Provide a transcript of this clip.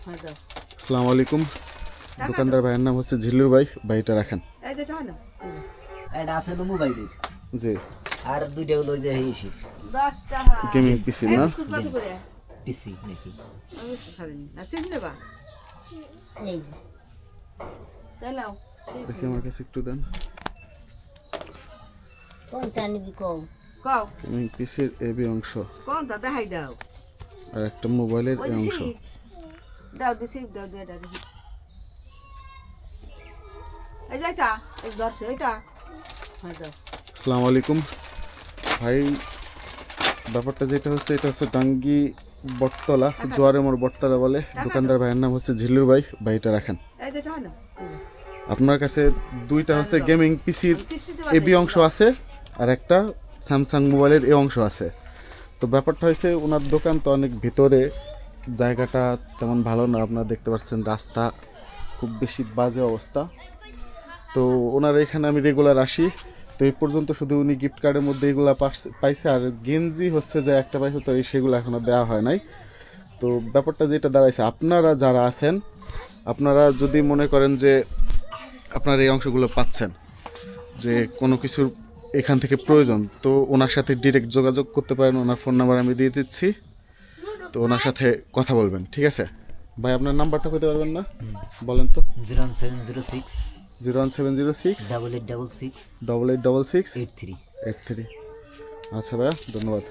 আসসালামু আলাইকুম। দোকানদার ভাইয়ের নাম হচ্ছে ঝিল্লুর ভাই। ভাইটা রাখেন। এটা আছে তো মোবাইলের জি, আর দুইটা হলো যে এসি গেমিং পিসি না? পিসি নাকি দেখি আমার কাছে একটু দেন। গেমিং পিসির এবি অংশ আর একটা মোবাইলের এই অংশ। আসসালামু আলাইকুম ভাই। ব্যাপারটা যেটা হচ্ছে এটা হচ্ছে টাঙ্গি বটতলা, জোয়ারে মোড় বটতলা বলে। দোকানদার ভাইয়ের নাম হচ্ছে ঝিল্লুর ভাই। ভাইটা রাখেন। আপনার কাছে দুইটা হচ্ছে গেমিং পিসির এবি অংশ আছে আর একটা স্যামসাং মোবাইলের এই অংশ আছে। তো ব্যাপারটা হয়েছে ওনার দোকান তো অনেক ভিতরে, জায়গাটা তেমন ভালো না। আপনারা দেখতে পাচ্ছেন রাস্তা খুব বেশি বাজে অবস্থা। তো ওনার এখানে আমি রেগুলার আসি। তো এই পর্যন্ত শুধু উনি গিফট কার্ডের মধ্যে এগুলো পাইছে আর গেঞ্জি হচ্ছে যে একটা পাইছে, তো সেগুলো এখনও দেওয়া হয় নাই। তো ব্যাপারটা যেটা দাঁড়াইছে, আপনারা যারা আছেন আপনারা যদি মনে করেন যে আপনারা এই অংশগুলো পাচ্ছেন, যে কোনো কিছুর এখান থেকে প্রয়োজন, তো ওনার সাথে ডিরেক্ট যোগাযোগ করতে পারেন। ওনার ফোন নাম্বার আমি দিয়ে দিচ্ছি, তো ওনার সাথে কথা বলবেন। ঠিক আছে ভাই, আপনার নাম্বারটা করতে পারবেন না? বলেন তো। 0706 01706 8866 8866 83 83। আচ্ছা ভাইয়া, ধন্যবাদ।